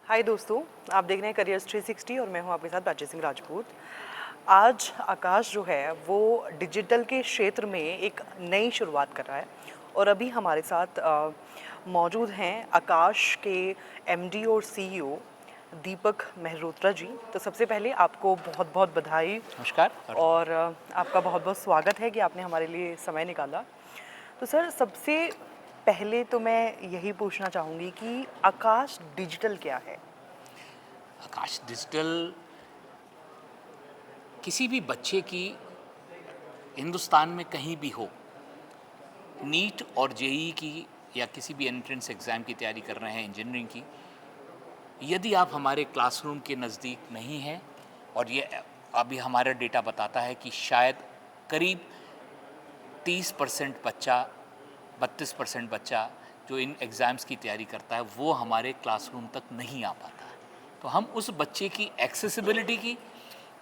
हाय दोस्तों, आप देख रहे हैं करियर्स 360 और मैं हूं आपके साथ प्राची सिंह राजपूत। आज आकाश जो है वो डिजिटल के क्षेत्र में एक नई शुरुआत कर रहा है और अभी हमारे साथ मौजूद हैं आकाश के एमडी और सीईओ दीपक मेहरोत्रा जी। तो सबसे पहले आपको बहुत बहुत बधाई नमस्कार। और आपका बहुत बहुत स्वागत है कि आपने हमारे लिए समय निकाला। तो सर, सबसे पहले तो मैं यही पूछना चाहूँगी कि आकाश डिजिटल क्या है? आकाश डिजिटल किसी भी बच्चे की हिंदुस्तान में कहीं भी हो, नीट और जेईई की या किसी भी एंट्रेंस एग्ज़ाम की तैयारी कर रहे हैं इंजीनियरिंग की, यदि आप हमारे क्लासरूम के नज़दीक नहीं हैं, और ये अभी हमारा डेटा बताता है कि शायद करीब 30% बच्चा 32% बच्चा जो इन एग्ज़ाम्स की तैयारी करता है वो हमारे क्लासरूम तक नहीं आ पाता है। तो हम उस बच्चे की एक्सेसिबिलिटी की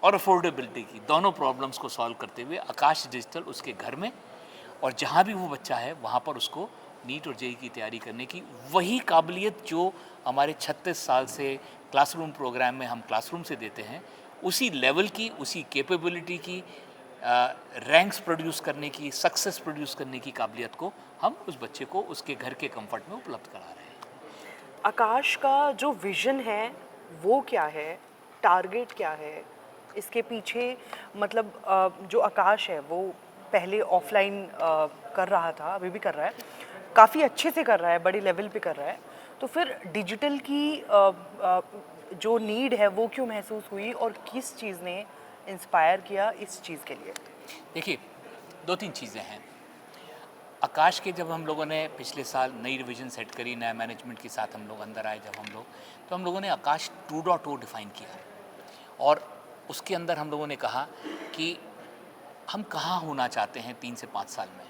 और अफोर्डेबिलिटी की दोनों प्रॉब्लम्स को सॉल्व करते हुए आकाश डिजिटल उसके घर में और जहाँ भी वो बच्चा है वहाँ पर उसको नीट और जेईई की तैयारी करने की वही काबिलियत जो हमारे 36 साल से क्लासरूम प्रोग्राम में हम क्लासरूम से देते हैं, उसी लेवल की, उसी कैपेबिलिटी की, रैंक्स प्रोड्यूस करने की, सक्सेस प्रोड्यूस करने की काबिलियत को हम उस बच्चे को उसके घर के कंफर्ट में उपलब्ध करा रहे हैं। आकाश का जो विज़न है वो क्या है? टारगेट क्या है? इसके पीछे मतलब जो आकाश है वो पहले ऑफलाइन कर रहा था, अभी भी कर रहा है, काफ़ी अच्छे से कर रहा है, बड़े लेवल पे कर रहा है। तो फिर डिजिटल की जो नीड है वो क्यों महसूस हुई और किस चीज़ ने इंस्पायर किया इस चीज़ के लिए? देखिए, 2-3 चीज़ें हैं। आकाश के जब हम लोगों ने पिछले साल नई रिवीजन सेट करी, नया मैनेजमेंट के साथ हम लोग अंदर आए, जब हम लोग तो हम लोगों ने आकाश 2.0 डिफ़ाइन किया और उसके अंदर हम लोगों ने कहा कि हम कहाँ होना चाहते हैं 3 से 5 साल में,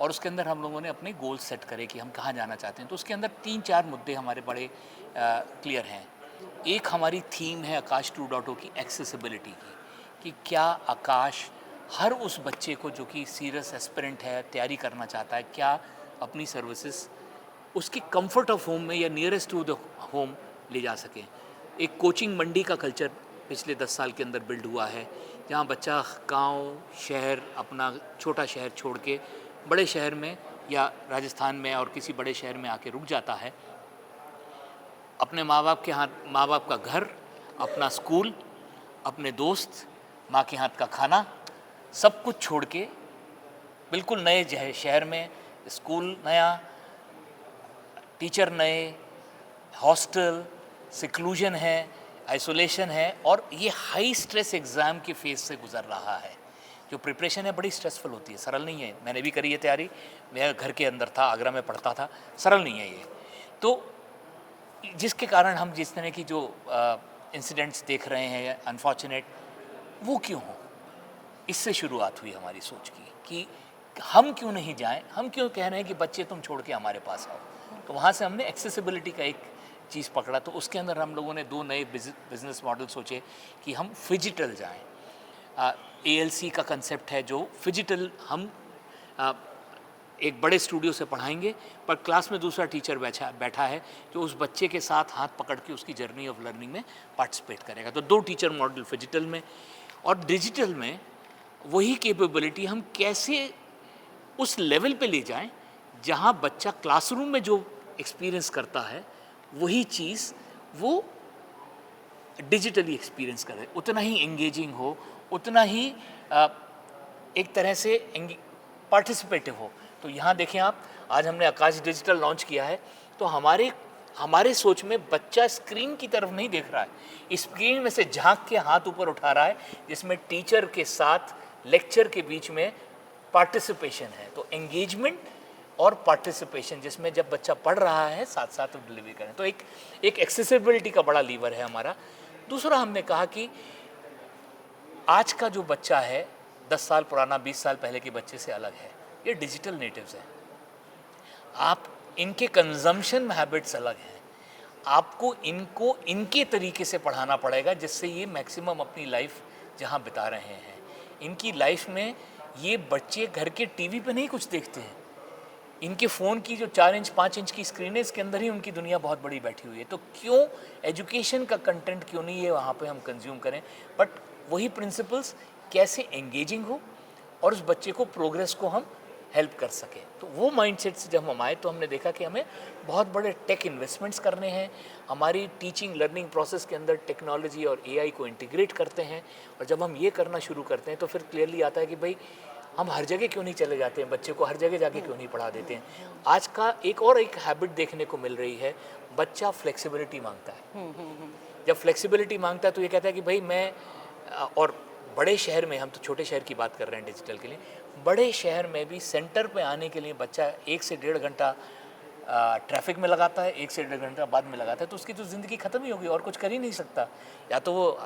और उसके अंदर हम लोगों ने अपने गोल सेट करे कि हम कहाँ जाना चाहते हैं। तो उसके अंदर 3-4 मुद्दे हमारे बड़े क्लियर हैं। एक हमारी थीम है आकाश 2.0 की एक्सेसिबिलिटी की, कि क्या आकाश हर उस बच्चे को जो कि सीरियस एस्पिरेंट है, तैयारी करना चाहता है, क्या अपनी सर्विसेज उसके कंफर्ट ऑफ होम में या नियरेस्ट टू द होम ले जा सकें। एक कोचिंग मंडी का कल्चर पिछले 10 साल के अंदर बिल्ड हुआ है, जहाँ बच्चा गांव, शहर, अपना छोटा शहर छोड़ के बड़े शहर में या राजस्थान में और किसी बड़े शहर में आके रुक जाता है। अपने माँ बाप के हाथ, माँ बाप का घर, अपना स्कूल, अपने दोस्त, माँ के हाथ का खाना, सब कुछ छोड़ के बिल्कुल नए शहर में, स्कूल नया, टीचर नए, हॉस्टल, सिक्लूजन है, आइसोलेशन है, और ये हाई स्ट्रेस एग्ज़ाम के फेज से गुज़र रहा है। जो प्रिपरेशन है बड़ी स्ट्रेसफुल होती है, सरल नहीं है। मैंने भी करी है तैयारी, मैं घर के अंदर था, आगरा में पढ़ता था, सरल नहीं है ये। तो जिसके कारण हम जिस तरह की जो इंसिडेंट्स देख रहे हैं अनफॉर्चुनेट, वो क्यों हो, इससे शुरुआत हुई हमारी सोच की कि हम क्यों नहीं जाएं, हम क्यों कह रहे हैं कि बच्चे तुम छोड़ के हमारे पास आओ। तो वहाँ से हमने एक्सेसिबिलिटी का एक चीज़ पकड़ा। तो उसके अंदर हम लोगों ने 2 नए बिजनेस मॉडल सोचे कि हम फिजिटल जाएं। ALC का कंसेप्ट है, जो फिजिटल हम एक बड़े स्टूडियो से पढ़ाएंगे, पर क्लास में दूसरा टीचर बैठा है जो उस बच्चे के साथ हाथ पकड़ के उसकी जर्नी ऑफ लर्निंग में पार्टिसिपेट करेगा। तो 2 टीचर मॉडल फिजिटल में, और डिजिटल में वही कैपेबिलिटी हम कैसे उस लेवल पे ले जाएं जहां बच्चा क्लासरूम में जो एक्सपीरियंस करता है वही चीज़ वो डिजिटली एक्सपीरियंस करे, उतना ही एंगेजिंग हो, उतना ही एक तरह से पार्टिसिपेटिव हो। तो यहाँ देखें आप, आज हमने आकाश डिजिटल लॉन्च किया है, तो हमारे सोच में बच्चा स्क्रीन की तरफ नहीं देख रहा है, स्क्रीन में से झांक के हाथ ऊपर उठा रहा है, जिसमें टीचर के साथ लेक्चर के बीच में पार्टिसिपेशन है। तो एंगेजमेंट और पार्टिसिपेशन, जिसमें जब बच्चा पढ़ रहा है साथ साथ डिलीवरी करें, तो एक एक्सेसिबिलिटी का बड़ा लीवर है हमारा। दूसरा, हमने कहा कि आज का जो बच्चा है 10 साल पुराना, 20 साल पहले के बच्चे से अलग है। ये डिजिटल नेटिव्स हैं, आप इनके कंजम्पशन हैबिट्स अलग हैं, आपको इनको इनके तरीके से पढ़ाना पड़ेगा जिससे ये मैक्सिमम अपनी लाइफ जहाँ बिता रहे हैं। इनकी लाइफ में ये बच्चे घर के टीवी पे नहीं कुछ देखते हैं, इनके फ़ोन की जो 4 इंच 5 इंच की स्क्रीन है, इसके अंदर ही उनकी दुनिया बहुत बड़ी बैठी हुई है। तो क्यों एजुकेशन का कंटेंट क्यों नहीं है वहाँ पे हम कंज्यूम करें, बट वही प्रिंसिपल्स कैसे एंगेजिंग हो और उस बच्चे को प्रोग्रेस को हम हेल्प कर सकें। तो वो माइंडसेट से जब हम आए तो हमने देखा कि हमें बहुत बड़े टेक इन्वेस्टमेंट्स करने हैं, हमारी टीचिंग लर्निंग प्रोसेस के अंदर टेक्नोलॉजी और एआई को इंटीग्रेट करते हैं। और जब हम ये करना शुरू करते हैं तो फिर क्लियरली आता है कि भाई हम हर जगह क्यों नहीं चले जाते हैं, बच्चे को हर जगह जाके क्यों नहीं पढ़ा देते हैं। आज का एक हैबिट देखने को मिल रही है, बच्चा फ्लेक्सिबिलिटी मांगता है। जब फ्लेक्सिबिलिटी मांगता है तो ये कहता है कि भाई मैं और बड़े शहर में, हम तो छोटे शहर की बात कर रहे हैं डिजिटल के लिए, बड़े शहर में भी सेंटर पे आने के लिए बच्चा 1 से 1.5 घंटा ट्रैफिक में लगाता है, 1 से 1.5 घंटा बाद में लगाता है, तो उसकी तो ज़िंदगी ख़त्म ही होगी और कुछ कर ही नहीं सकता। या तो वो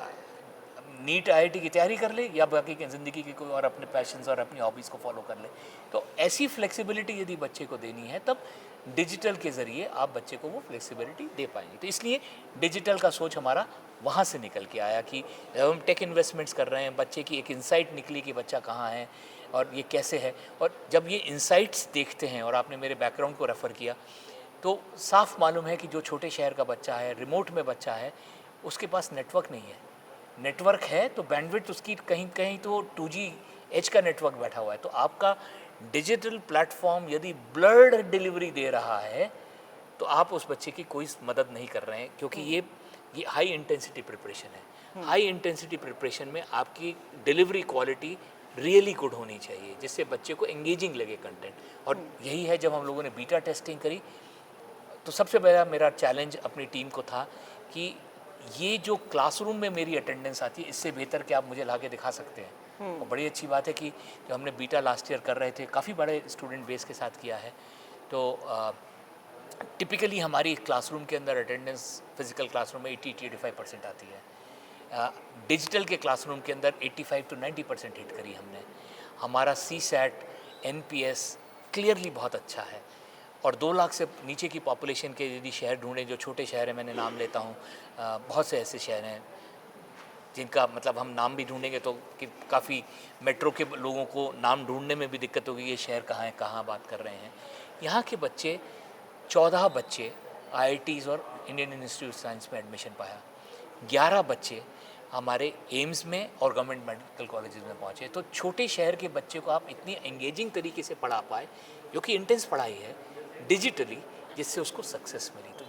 नीट आईआईटी की तैयारी कर ले या बाकी की ज़िंदगी की कोई और अपने पैशंस और अपनी हॉबीज़ को फॉलो कर ले। तो ऐसी फ्लेक्सिबिलिटी यदि बच्चे को देनी है तब डिजिटल के ज़रिए आप बच्चे को वो फ्लेक्सिबिलिटी दे पाएंगे। तो इसलिए डिजिटल का सोच हमारा वहाँ से निकल के आया कि जब हम टेक इन्वेस्टमेंट्स कर रहे हैं, बच्चे की एक इंसाइट निकली कि बच्चा कहाँ है और ये कैसे है। और जब ये इंसाइट्स देखते हैं, और आपने मेरे बैकग्राउंड को रेफ़र किया, तो साफ मालूम है कि जो छोटे शहर का बच्चा है, रिमोट में बच्चा है, उसके पास नेटवर्क नहीं है। नेटवर्क है तो बैंडविड्थ उसकी कहीं कहीं तो 2G एच का नेटवर्क बैठा हुआ है। तो आपका डिजिटल प्लेटफॉर्म यदि ब्लर्ड डिलीवरी दे रहा है तो आप उस बच्चे की कोई मदद नहीं कर रहे हैं, क्योंकि ये हाई इंटेंसिटी प्रिपरेशन है। हाई इंटेंसिटी प्रिपरेशन में आपकी डिलीवरी क्वालिटी रियली गुड होनी चाहिए, जिससे बच्चे को एंगेजिंग लगे कंटेंट। और यही है, जब हम लोगों ने बीटा टेस्टिंग करी तो सबसे पहला मेरा चैलेंज अपनी टीम को था कि ये जो क्लासरूम में मेरी अटेंडेंस आती है, इससे बेहतर क्या आप मुझे ला के दिखा सकते हैं। और बड़ी अच्छी बात है कि जो हमने बीटा लास्ट ईयर कर रहे थे, काफ़ी बड़े स्टूडेंट बेस के साथ किया है। तो टिपिकली हमारी क्लासरूम के अंदर अटेंडेंस फिजिकल क्लासरूम में 80-85% आती है। डिजिटल के क्लासरूम के अंदर 85-90% हिट करी हमने। हमारा CSAT NPS क्लियरली बहुत अच्छा है। और 2 लाख से नीचे की पॉपुलेशन के यदि शहर ढूंढें, जो छोटे शहर हैं, मैंने नाम लेता हूँ, बहुत से ऐसे शहर हैं जिनका मतलब हम नाम भी ढूंढेंगे तो कि काफ़ी मेट्रो के लोगों को नाम ढूंढने में भी दिक्कत होगी, ये शहर कहाँ है, कहाँ बात कर रहे हैं। यहाँ के बच्चे 14 बच्चे IITs और इंडियन इंस्टीट्यूट साइंस में एडमिशन पाया, 11 बच्चे हमारे एम्स में और गवर्नमेंट मेडिकल कॉलेजेस में पहुँचे। तो छोटे शहर के बच्चे को आप इतनी एंगेजिंग तरीके से पढ़ा पाए, जो कि इंटेंस पढ़ाई है डिजिटली, जिससे उसको सक्सेस मिली। तो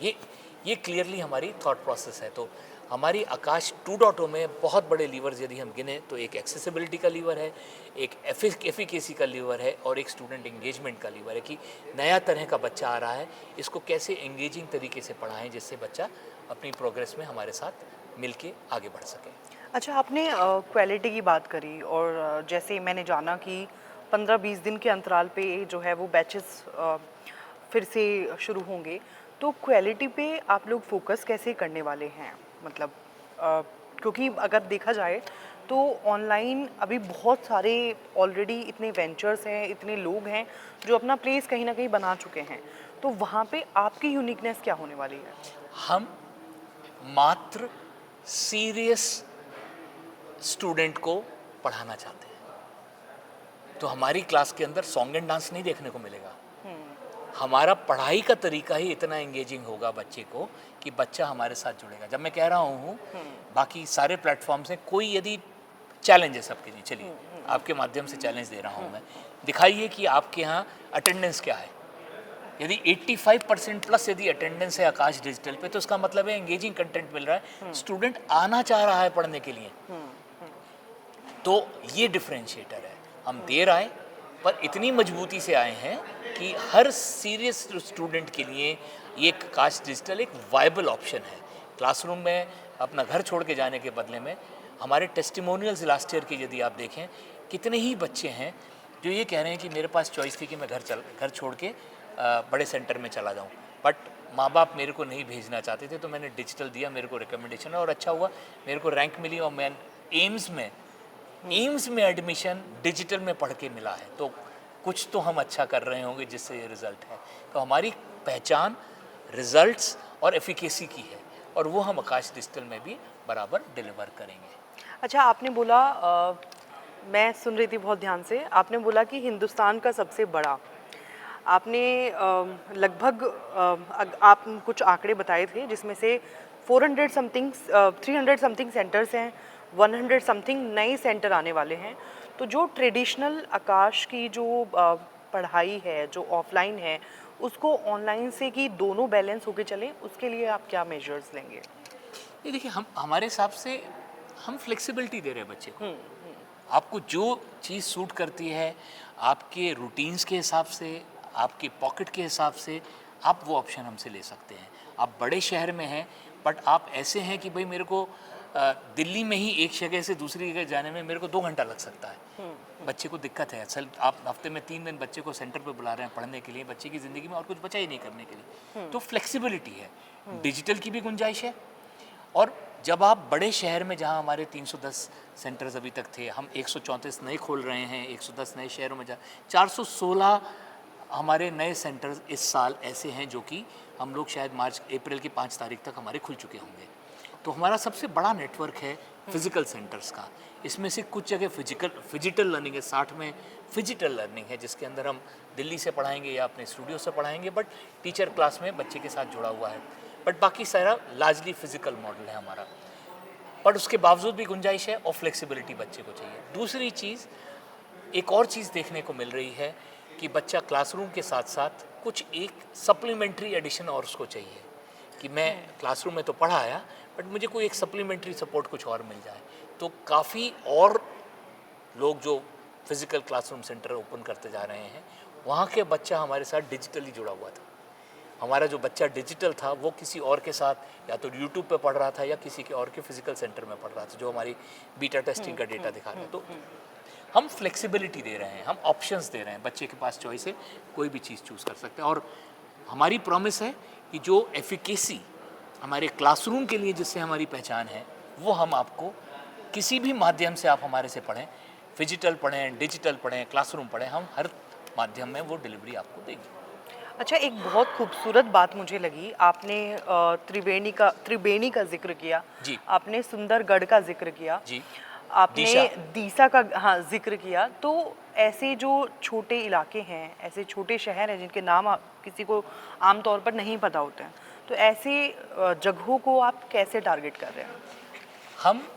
ये क्लियरली हमारी थॉट प्रोसेस है। तो हमारी आकाश 2.0 में बहुत बड़े लीवर्स यदि हम गिने तो एक एक्सेसिबिलिटी का लीवर है, एक एफिकेसी का लीवर है, और एक स्टूडेंट एंगेजमेंट का लीवर है कि नया तरह का बच्चा आ रहा है, इसको कैसे एंगेजिंग तरीके से पढ़ाएं जिससे बच्चा अपनी प्रोग्रेस में हमारे साथ मिलके आगे बढ़ सके। अच्छा, आपने क्वालिटी की बात करी और जैसे मैंने जाना कि 15-20 दिन के अंतराल पे जो है वो बैचेस फिर से शुरू होंगे, तो क्वालिटी पे आप लोग फोकस कैसे करने वाले हैं? मतलब क्योंकि अगर देखा जाए तो ऑनलाइन अभी बहुत सारे ऑलरेडी इतने वेंचर्स हैं, इतने लोग हैं जो अपना प्लेस कहीं ना कहीं बना चुके हैं, तो वहाँ पे आपकी यूनिकनेस क्या होने वाली है? हम मात्र सीरियस स्टूडेंट को पढ़ाना चाहते हैं। तो हमारी क्लास के अंदर सॉन्ग एंड डांस नहीं देखने को मिलेगा। हमारा पढ़ाई का तरीका ही इतना एंगेजिंग होगा बच्चे को कि बच्चा हमारे साथ जुड़ेगा। जब मैं कह रहा हूँ बाकी सारे प्लेटफॉर्म्स हैं, कोई यदि चैलेंज है सबके लिए, चलिए आपके माध्यम से चैलेंज दे रहा हूँ मैं, दिखाइए कि आपके यहाँ अटेंडेंस क्या है। यदि 85% प्लस यदि अटेंडेंस है आकाश डिजिटल पे, तो उसका मतलब है एंगेजिंग कंटेंट मिल रहा है, स्टूडेंट आना चाह रहा है पढ़ने के लिए। तो ये डिफरेंशिएटर है। हम देर आए पर इतनी मजबूती से आए हैं कि हर सीरियस स्टूडेंट के लिए ये आकाश डिजिटल एक वायबल ऑप्शन है। क्लासरूम में अपना घर छोड़ के जाने के बदले में हमारे टेस्टिमोनियल्स लास्ट ईयर के यदि आप देखें, कितने ही बच्चे हैं जो ये कह रहे हैं कि मेरे पास चॉइस थी कि मैं घर छोड़ के बड़े सेंटर में चला जाऊं, बट माँ बाप मेरे को नहीं भेजना चाहते थे, तो मैंने डिजिटल दिया, मेरे को रिकमेंडेशन है और अच्छा हुआ, मेरे को रैंक मिली और मैं एम्स में एडमिशन डिजिटल में पढ़ के मिला है। तो कुछ तो हम अच्छा कर रहे होंगे जिससे ये रिज़ल्ट है। तो हमारी पहचान रिज़ल्ट्स और एफिकेसी की है, और वो हम आकाश डिजिटल में भी बराबर डिलीवर करेंगे। अच्छा, आपने बोला मैं सुन रही थी बहुत ध्यान से, आपने बोला कि हिंदुस्तान का सबसे बड़ा, आपने लगभग आप कुछ आंकड़े बताए थे जिसमें से 400 समथिंग 300 समथिंग सेंटर्स हैं, 100 समथिंग नए सेंटर आने वाले हैं। तो जो ट्रेडिशनल आकाश की जो पढ़ाई है, जो ऑफलाइन है, उसको ऑनलाइन से कि दोनों बैलेंस होके चलें, उसके लिए आप क्या मेजर्स लेंगे? ये देखिए, हम हमारे हिसाब से हम फ्लेक्सिबिलिटी दे रहे हैं बच्चे को। आपको जो चीज़ सूट करती है, आपके रूटीन्स के हिसाब से, आपके पॉकेट के हिसाब से, आप वो ऑप्शन हमसे ले सकते हैं। आप बड़े शहर में हैं, बट आप ऐसे हैं कि भाई मेरे को दिल्ली में ही एक जगह से दूसरी जगह जाने में मेरे को 2 घंटा लग सकता है। बच्चे को दिक्कत है, असल आप हफ्ते में 3 दिन बच्चे को सेंटर पे बुला रहे हैं पढ़ने के लिए, बच्चे की ज़िंदगी में और कुछ बचा ही नहीं करने के लिए। तो फ्लेक्सिबिलिटी है, डिजिटल की भी गुंजाइश है। और जब आप बड़े शहर में, जहां हमारे 310 सेंटर्स अभी तक थे, हम 134 नए खोल रहे हैं, 110 नए शहरों में 416 हमारे नए सेंटर्स इस साल ऐसे हैं जो कि हम लोग शायद मार्च अप्रैल की 5 तारीख तक हमारे खुल चुके होंगे। तो हमारा सबसे बड़ा नेटवर्क है फिजिकल सेंटर्स का। इसमें से कुछ जगह फिजिटल लर्निंग है, 60 में फिजिटल लर्निंग है, जिसके अंदर हम दिल्ली से पढ़ाएंगे या अपने स्टूडियो से पढ़ाएंगे, बट टीचर क्लास में बच्चे के साथ जुड़ा हुआ है। बट बाकी सारा लार्जली फिजिकल मॉडल है हमारा। पर उसके बावजूद भी गुंजाइश है और फ्लेक्सिबिलिटी बच्चे को चाहिए। दूसरी चीज़, एक और चीज़ देखने को मिल रही है कि बच्चा क्लासरूम के साथ साथ कुछ एक सप्लीमेंट्री एडिशन और उसको चाहिए कि मैं क्लासरूम में तो पढ़ा आया, बट मुझे कोई एक सप्लीमेंट्री सपोर्ट कुछ और मिल जाए। तो काफ़ी और लोग जो फिज़िकल क्लासरूम सेंटर ओपन करते जा रहे हैं, वहाँ के बच्चा हमारे साथ डिजिटली जुड़ा हुआ था। हमारा जो बच्चा डिजिटल था वो किसी और के साथ या तो यूट्यूब पे पढ़ रहा था या किसी के और के फिजिकल सेंटर में पढ़ रहा था, जो हमारी बीटा टेस्टिंग का डेटा दिखा रहा है। तो हम फ्लेक्सिबिलिटी दे रहे हैं, हम ऑप्शंस दे रहे हैं, बच्चे के पास चॉइस है, कोई भी चीज़ चूज़ कर सकते हैं। और हमारी प्रॉमिस है कि जो एफिकेसी हमारे क्लासरूम के लिए जिससे हमारी पहचान है, वो हम आपको किसी भी माध्यम से आप हमारे से पढ़ें, फिजिटल पढ़ें, डिजिटल पढ़ें, क्लासरूम पढ़ें, हम हर माध्यम में वो डिलीवरी आपको देंगे। अच्छा, एक बहुत खूबसूरत बात मुझे लगी, आपने त्रिवेणी का जिक्र किया, जी। आपने सुंदरगढ़ का जिक्र किया, जी। आपने दिशा। दीसा का हाँ जिक्र किया। तो ऐसे जो छोटे इलाके हैं, ऐसे छोटे शहर हैं जिनके नाम किसी को आमतौर पर नहीं पता होते हैं, तो ऐसे जगहों को आप कैसे टारगेट कर रहे हैं? हम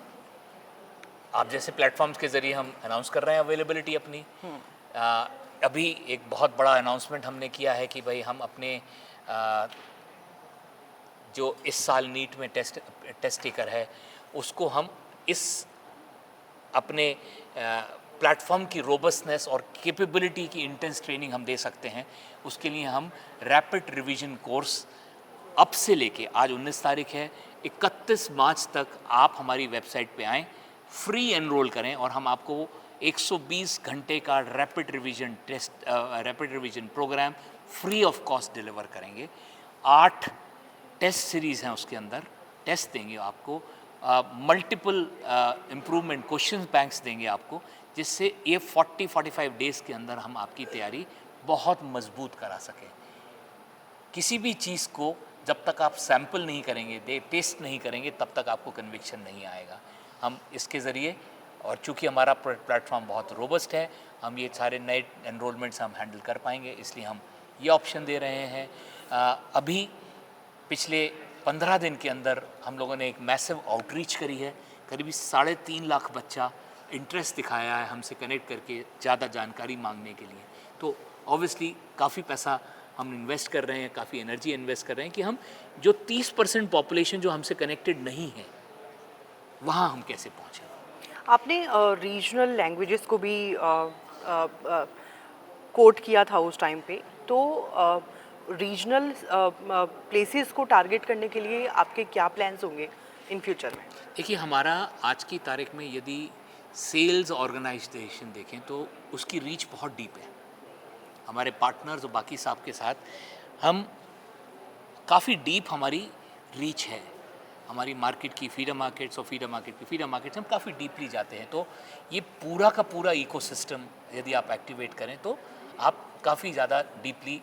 आप जैसे प्लेटफॉर्म्स के ज़रिए हम अनाउंस कर रहे हैं अवेलेबिलिटी अपनी। अभी एक बहुत बड़ा अनाउंसमेंट हमने किया है कि भाई हम अपने जो इस साल नीट में टेस्ट टेकर है, उसको हम इस अपने प्लेटफॉर्म की रोबस्टनेस और कैपेबिलिटी की इंटेंस ट्रेनिंग हम दे सकते हैं। उसके लिए हम रैपिड रिवीजन कोर्स अब से लेके, आज 19 तारीख है, 31 मार्च तक आप हमारी वेबसाइट पे आएँ, फ्री एनरोल करें और हम आपको 120 घंटे का rapid revision programme free of cost deliver करेंगे। 8 टेस्ट सीरीज़ हैं, उसके अंदर टेस्ट देंगे आपको, मल्टीपल इम्प्रूवमेंट क्वेश्चन बैंक्स देंगे आपको, जिससे ये 40-45 डेज़ के अंदर हम आपकी तैयारी बहुत मजबूत करा सकें। किसी भी चीज़ को जब तक आप सैंपल नहीं करेंगे, टेस्ट नहीं करेंगे, तब तक आपको कन्विक्शन नहीं आएगा। हम इसके ज़रिए, और चूँकि हमारा प्लेटफॉर्म बहुत रोबस्ट है, हम ये सारे नए एनरोलमेंट्स हम हैंडल कर पाएंगे, इसलिए हम ये ऑप्शन दे रहे हैं। अभी पिछले 15 दिन के अंदर हम लोगों ने एक मैसिव आउटरीच करी है, करीब 3.5 लाख बच्चा इंटरेस्ट दिखाया है हमसे कनेक्ट करके ज़्यादा जानकारी मांगने के लिए। तो ऑब्वियसली काफ़ी पैसा हम इन्वेस्ट कर रहे हैं, काफ़ी एनर्जी इन्वेस्ट कर रहे हैं कि हम जो 30% पॉपुलेशन जो हमसे कनेक्टेड नहीं है, वहाँ हम कैसे पहुँचें। आपने रीजनल लैंग्वेजेस को भी कोट किया था उस टाइम पे, तो रीजनल प्लेसेस को टारगेट करने के लिए आपके क्या प्लान्स होंगे इन फ्यूचर में? देखिए, हमारा आज की तारीख में यदि सेल्स ऑर्गेनाइजेशन देखें तो उसकी रीच बहुत डीप है। हमारे पार्टनर्स और बाकी साहब के साथ हम काफ़ी डीप हमारी रीच है। हमारी मार्केट की फीडर मार्केट्स और फीडर मार्केट की फीडर मार्केट्स हम काफ़ी डीपली जाते हैं। तो ये पूरा का पूरा इकोसिस्टम यदि आप एक्टिवेट करें तो आप काफ़ी ज़्यादा डीपली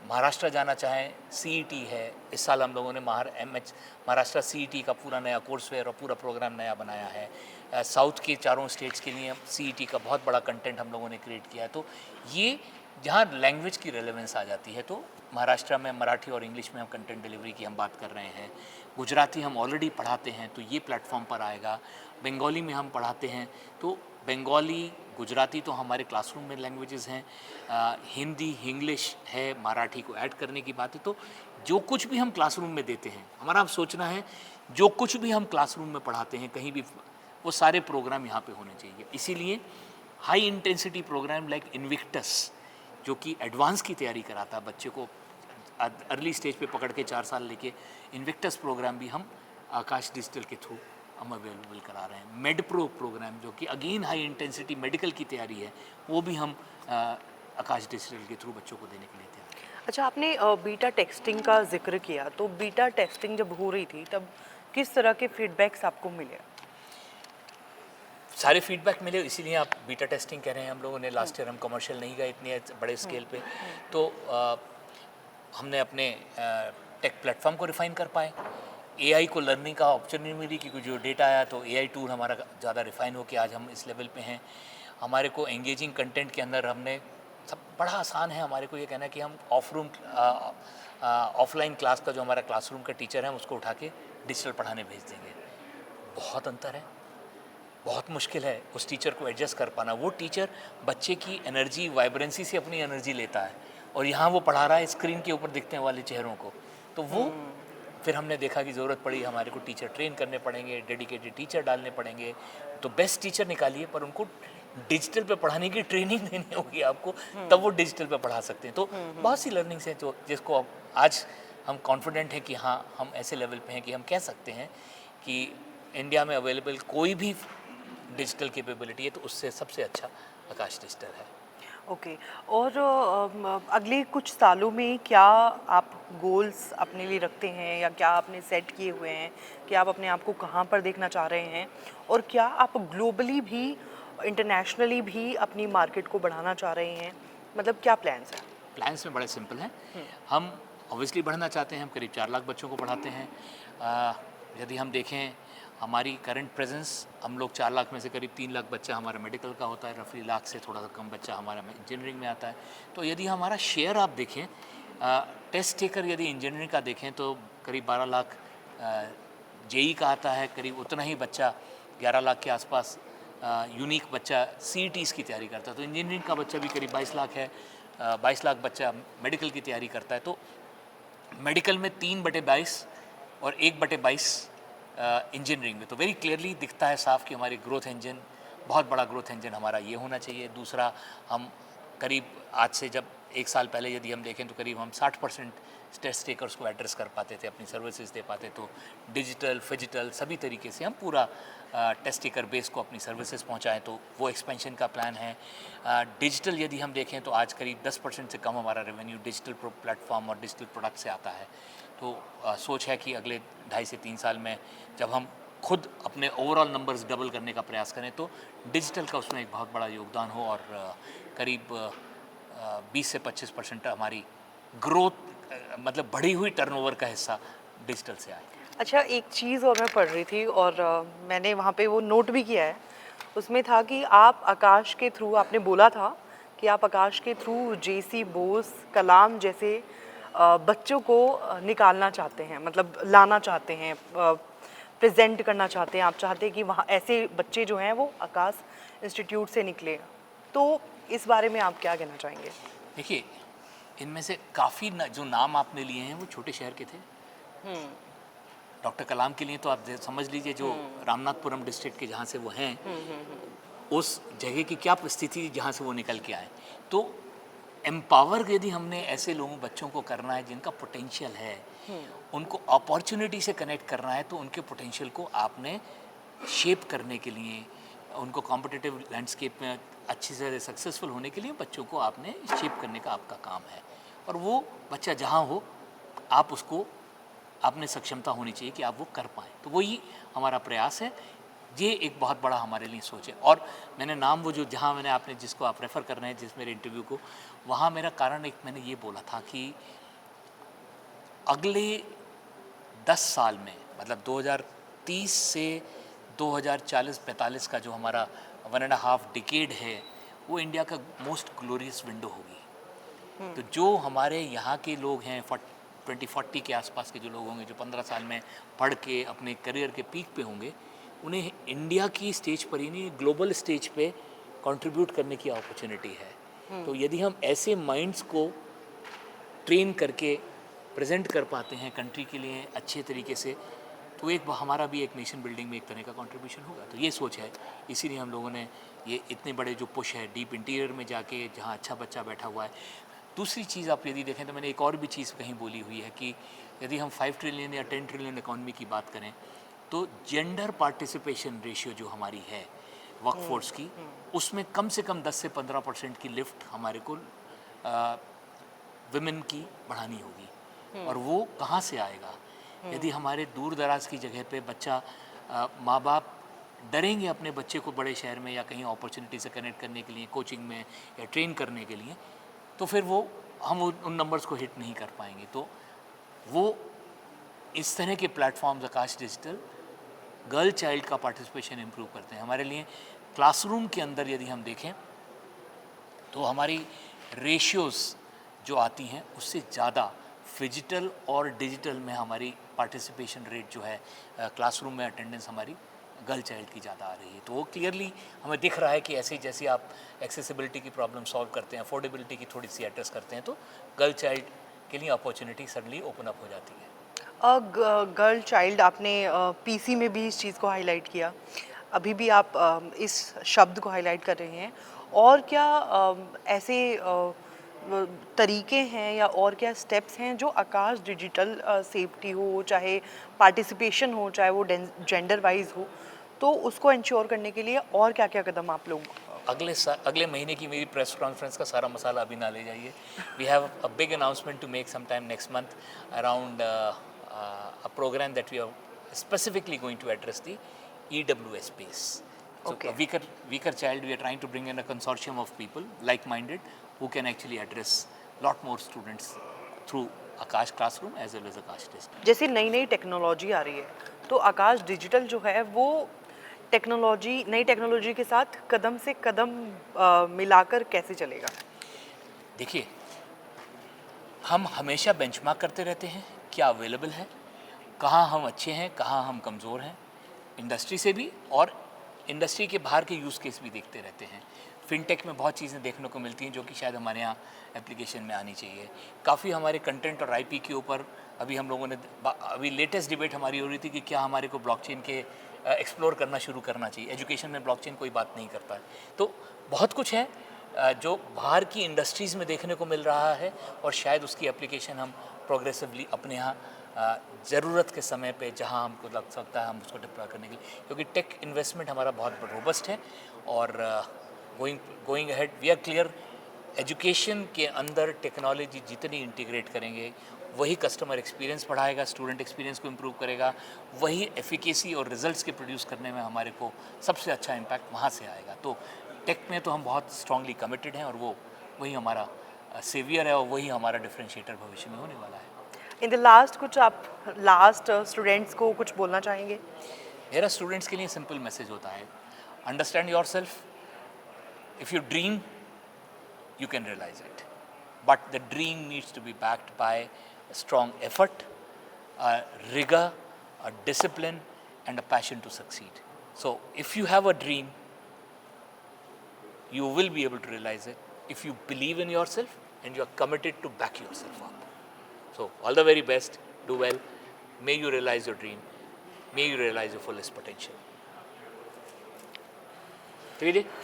महाराष्ट्र जाना चाहें, सीईटी है, इस साल हम लोगों ने महाराष्ट्र सीईटी का पूरा नया कोर्सवेयर और पूरा प्रोग्राम नया बनाया है। साउथ के चारों स्टेट्स के लिए सीईटी का बहुत बड़ा कंटेंट हम लोगों ने क्रिएट किया है। तो ये जहाँ लैंग्वेज की रेलेवेंस आ जाती है, तो महाराष्ट्र में मराठी और इंग्लिश में हम कंटेंट डिलीवरी की हम बात कर रहे हैं, गुजराती हम ऑलरेडी पढ़ाते हैं तो ये प्लेटफॉर्म पर आएगा, बंगाली में हम पढ़ाते हैं तो बंगाली गुजराती तो हमारे क्लासरूम में लैंग्वेजेस हैं, हिंदी इंग्लिश है, मराठी को ऐड करने की बात है। तो जो कुछ भी हम क्लासरूम में देते हैं, हमारा अब सोचना है जो कुछ भी हम क्लासरूम में पढ़ाते हैं कहीं भी, वो सारे प्रोग्राम यहाँ पे होने चाहिए। इसीलिए high intensity programme like Invictus, जो कि एडवांस की तैयारी कराता है बच्चे को, अर्ली स्टेज पे पकड़ के 4 साल लेके, इन्विक्टस प्रोग्राम भी हम आकाश डिजिटल के थ्रू हम अवेलेबल करा रहे हैं। मेड प्रो प्रोग्राम जो कि अगेन हाई इंटेंसिटी मेडिकल की तैयारी है, वो भी हम आकाश डिजिटल के थ्रू बच्चों को देने के लिए तैयार हैं। अच्छा, आपने बीटा टेस्टिंग का जिक्र किया, तो बीटा टेस्टिंग जब हो रही थी तब किस तरह के फीडबैक्स आपको मिले? सारे फीडबैक मिले, इसीलिए आप बीटा टेस्टिंग कह रहे हैं। हम लोगों ने लास्ट ईयर हम कमर्शियल नहीं गए इतने बड़े स्केल पे, तो हमने अपने टेक प्लेटफॉर्म को रिफाइन कर पाए। एआई को लर्निंग का अपॉर्चुनिटी मिली क्योंकि जो डेटा आया तो एआई टूल हमारा ज़्यादा रिफाइन हो के आज हम इस लेवल पे हैं। हमारे को एंगेजिंग कंटेंट के अंदर हमने सब बड़ा आसान है हमारे को ये कहना कि हम ऑफलाइन क्लास का जो हमारा क्लासरूम का टीचर है उसको उठा के डिजिटल पढ़ाने भेज देंगे। बहुत अंतर है, बहुत मुश्किल है उस टीचर को एडजस्ट कर पाना। वो टीचर बच्चे की एनर्जी वाइब्रेंसी से अपनी एनर्जी लेता है और यहाँ वो पढ़ा रहा है स्क्रीन के ऊपर दिखने वाले चेहरों को। तो वो फिर हमने देखा कि ज़रूरत पड़ी, हमारे को टीचर ट्रेन करने पड़ेंगे, डेडिकेटेड टीचर डालने पड़ेंगे। तो बेस्ट टीचर निकालिए पर उनको डिजिटल पे पढ़ाने की ट्रेनिंग देनी होगी आपको, तब वो डिजिटल पे पढ़ा सकते हैं। तो बहुत सी लर्निंग्स हैं जो जिसको अब आज हम कॉन्फिडेंट हैं कि हाँ हम ऐसे लेवल पे हैं कि हम कह सकते हैं कि इंडिया में अवेलेबल कोई भी डिजिटल कैपेबिलिटी है तो उससे सबसे अच्छा आकाश डिजिटल है। ओके, और अगले कुछ सालों में क्या आप गोल्स अपने लिए रखते हैं या क्या आपने सेट किए हुए हैं कि आप अपने आप को कहाँ पर देखना चाह रहे हैं, और क्या आप ग्लोबली भी इंटरनेशनली भी अपनी मार्केट को बढ़ाना चाह रहे हैं? मतलब क्या प्लान्स हैं? प्लान्स में बड़े सिंपल हैं। हम ऑब्वियसली बढ़ना चाहते हैं, हम करीब 4 लाख बच्चों को पढ़ाते हैं। यदि हम देखें हमारी करंट प्रेजेंस, हम लोग 4 लाख में से करीब 3 लाख बच्चा हमारा मेडिकल का होता है, रफली लाख से थोड़ा सा कम बच्चा हमारा इंजीनियरिंग में आता है। तो यदि हमारा शेयर आप देखें, टेस्ट टेकर यदि इंजीनियरिंग का देखें तो करीब 12 लाख जेई का आता है, करीब उतना ही बच्चा 11 लाख के आसपास यूनिक बच्चा सीईटीज़ की तैयारी करता है। तो इंजीनियरिंग का बच्चा भी करीब 22 लाख है, 22 लाख बच्चा मेडिकल की तैयारी करता है। तो मेडिकल में 3/22 और 1/22 इंजीनियरिंग में। तो वेरी क्लियरली दिखता है साफ कि हमारी ग्रोथ इंजन, बहुत बड़ा ग्रोथ इंजन हमारा ये होना चाहिए। दूसरा, हम करीब आज से जब 1 साल पहले यदि हम देखें तो करीब हम 60% टेस्ट टेकर्स को एड्रेस कर पाते थे, अपनी सर्विसेज दे पाते। तो डिजिटल फिजिटल सभी तरीके से हम पूरा टेस्ट टेकर बेस को अपनी सर्विसेज पहुंचाएं, तो वो एक्सपेंशन का प्लान है। डिजिटल यदि हम देखें तो आज करीब 10% से कम हमारा रेवेन्यू डिजिटल प्लेटफॉर्म और डिजिटल प्रोडक्ट से आता है। तो सोच है कि अगले 2.5 से 3 साल में जब हम खुद अपने ओवरऑल नंबर्स डबल करने का प्रयास करें तो डिजिटल का उसमें एक बहुत बड़ा योगदान हो और करीब 20 से 25% हमारी ग्रोथ, मतलब बढ़ी हुई टर्नओवर का हिस्सा डिजिटल से आए। अच्छा, एक चीज़ और मैं पढ़ रही थी और मैंने वहाँ पे वो नोट भी किया है, उसमें था कि आप आकाश के थ्रू, आपने बोला था कि आप आकाश के थ्रू जेसी बोस, कलाम जैसे बच्चों को निकालना चाहते हैं, मतलब लाना चाहते हैं, प्रेजेंट करना चाहते हैं। आप चाहते हैं कि वहाँ ऐसे बच्चे जो हैं वो आकाश इंस्टीट्यूट से निकले। तो इस बारे में आप क्या कहना चाहेंगे? देखिए, इनमें से काफ़ी जो नाम आपने लिए हैं वो छोटे शहर के थे। डॉक्टर कलाम के लिए तो आप समझ लीजिए जो रामनाथपुरम डिस्ट्रिक्ट के जहाँ से वो हैं, उस जगह की क्या परिस्थिति जहाँ से वो निकल के आए। तो एम्पावर यदि हमने ऐसे लोगों बच्चों को करना है जिनका पोटेंशियल है, उनको अपॉर्चुनिटी से कनेक्ट करना है, तो उनके पोटेंशियल को आपने शेप करने के लिए, उनको कॉम्पिटिटिव लैंडस्केप में अच्छी से सक्सेसफुल होने के लिए बच्चों को आपने शेप करने का आपका काम है। और वो बच्चा जहाँ हो आप उसको, आपने सक्षमता होनी चाहिए कि आप वो कर पाएँ। तो वही हमारा प्रयास है। ये एक बहुत बड़ा हमारे लिए सोच है। और मैंने नाम वो जो जहाँ मैंने आपने जिसको आप रेफ़र कर रहे हैं जिस मेरे इंटरव्यू को, वहाँ मेरा कारण एक मैंने ये बोला था कि अगले 10 साल में, मतलब 2030 से 2040-45 का जो हमारा 1.5 डिकेड है, वो इंडिया का मोस्ट ग्लोरियस विंडो होगी। तो जो हमारे यहाँ के लोग हैं 2040 के आसपास के जो लोग होंगे, जो 15 साल में पढ़ के अपने करियर के पीक पे होंगे, उन्हें इंडिया की स्टेज पर ही नहीं, ग्लोबल स्टेज पे कंट्रीब्यूट करने की अपॉर्चुनिटी है। तो यदि हम ऐसे माइंड्स को ट्रेन करके प्रेजेंट कर पाते हैं कंट्री के लिए अच्छे तरीके से, तो एक हमारा भी एक नेशन बिल्डिंग में एक तरह का कंट्रीब्यूशन होगा। तो ये सोच है, इसीलिए हम लोगों ने ये इतने बड़े जो पुश है डीप इंटीरियर में जाके, जहाँ अच्छा बच्चा बैठा हुआ है। दूसरी चीज़ आप यदि देखें तो मैंने एक और भी चीज़ कहीं बोली हुई है कि यदि हम 5 ट्रिलियन या 10 ट्रिलियन इकॉनमी की बात करें, तो जेंडर पार्टिसिपेशन रेशियो जो हमारी है वर्कफोर्स की, उसमें कम से कम 10 से 15% की लिफ्ट हमारे को विमेन की बढ़ानी होगी। और वो कहाँ से आएगा? यदि हमारे दूर दराज की जगह पे बच्चा, माँ बाप डरेंगे अपने बच्चे को बड़े शहर में या कहीं अपॉर्चुनिटी से कनेक्ट करने के लिए, कोचिंग में या ट्रेन करने के लिए, तो फिर वो हम उन नंबर्स को हिट नहीं कर पाएंगे। तो वो इस तरह के प्लेटफॉर्म्स आकाश डिजिटल गर्ल चाइल्ड का पार्टिसिपेशन इम्प्रूव करते हैं। हमारे लिए क्लासरूम के अंदर यदि हम देखें तो हमारी रेशियोज़ जो आती हैं उससे ज़्यादा फिजिटल और डिजिटल में हमारी पार्टिसिपेशन रेट जो है, क्लासरूम में अटेंडेंस हमारी गर्ल चाइल्ड की ज़्यादा आ रही है। तो वो क्लियरली हमें दिख रहा है कि ऐसे जैसे आप एक्सेसिबिलिटी की प्रॉब्लम सॉल्व करते हैं, अफोर्डेबिलिटी की थोड़ी सी एड्रेस करते हैं, तो गर्ल चाइल्ड के लिए अपॉर्चुनिटी सडनली ओपन अप हो जाती है। गर्ल चाइल्ड, आपने पीसी में भी इस चीज़ को हाईलाइट किया, अभी भी आप इस शब्द को हाईलाइट कर रहे हैं। और क्या ऐसे तरीके हैं या और क्या स्टेप्स हैं जो आकाश डिजिटल सेफ्टी हो, चाहे पार्टिसिपेशन हो, चाहे वो जेंडर वाइज हो, तो उसको इंश्योर करने के लिए और क्या क्या कदम आप लोग अगले महीने की मेरी प्रेस कॉन्फ्रेंस का सारा मसाला अभी ना ले जाइए। We have a big announcement to make some time next month around a program that we are specifically going to address the EWS space. So Okay. a weaker child, we are trying to bring in a consortium of people like-minded who can actually address lot more students through Akash Classroom as well as Akash Digital. जैसे नई नई technology आ रही है, तो आकाश digital जो है वो नई टेक्नोलॉजी के साथ कदम से कदम मिलाकर कैसे चलेगा? देखिए, हम हमेशा बेंचमार्क करते रहते हैं, क्या अवेलेबल है, कहाँ हम अच्छे हैं, कहाँ हम कमज़ोर हैं, इंडस्ट्री से भी और इंडस्ट्री के बाहर के यूज़ केस भी देखते रहते हैं। फिनटेक में बहुत चीज़ें देखने को मिलती हैं जो कि शायद हमारे यहाँ एप्लीकेशन में आनी चाहिए। काफ़ी हमारे कंटेंट और आईपी के ऊपर अभी हम लोगों ने अभी लेटेस्ट डिबेट हमारी हो रही थी कि क्या हमारे को ब्लॉकचेन के एक्सप्लोर करना शुरू करना चाहिए। एजुकेशन में ब्लॉकचेन कोई बात नहीं करता है। तो बहुत कुछ है जो बाहर की इंडस्ट्रीज़ में देखने को मिल रहा है और शायद उसकी एप्लीकेशन हम प्रोग्रेसिवली अपने यहाँ ज़रूरत के समय पे जहाँ हमको लग सकता है हम उसको डिप्लॉय करने के लिए, क्योंकि टेक इन्वेस्टमेंट हमारा बहुत रोबस्ट है। और going ahead we are clear, education के अंदर टेक्नोलॉजी जितनी इंटीग्रेट करेंगे वही कस्टमर एक्सपीरियंस बढ़ाएगा, स्टूडेंट एक्सपीरियंस को इम्प्रूव करेगा, वही एफिकेसी और रिजल्ट्स के प्रोड्यूस करने में हमारे को सबसे अच्छा इम्पैक्ट वहाँ से आएगा। तो टेक में तो हम बहुत स्ट्रांगली कमिटेड हैं और वही हमारा सेवियर है और वही हमारा डिफरेंशिएटर भविष्य में होने वाला है। इन द लास्ट कुछ आप स्टूडेंट्स को कुछ बोलना चाहेंगे? मेरा स्टूडेंट्स के लिए सिंपल मैसेज होता है, understand yourself, if you dream you can realize it, but the dream needs to be backed by a strong effort, a rigor, a discipline and a passion to succeed. So if you have a dream, you will be able to realize it if you believe in yourself and you are committed to back yourself up. So all the very best, do well, may you realize your dream, may you realize your fullest potential.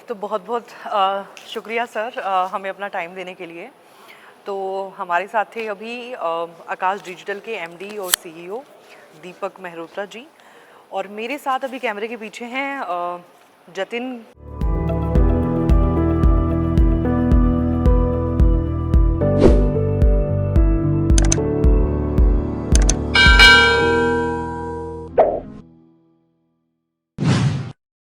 तो बहुत बहुत शुक्रिया sir हमें अपना time देने के लिए। तो हमारे साथ थे अभी आकाश डिजिटल के एमडी और सीईओ दीपक मेहरोत्रा जी, और मेरे साथ अभी कैमरे के पीछे हैं जतिन।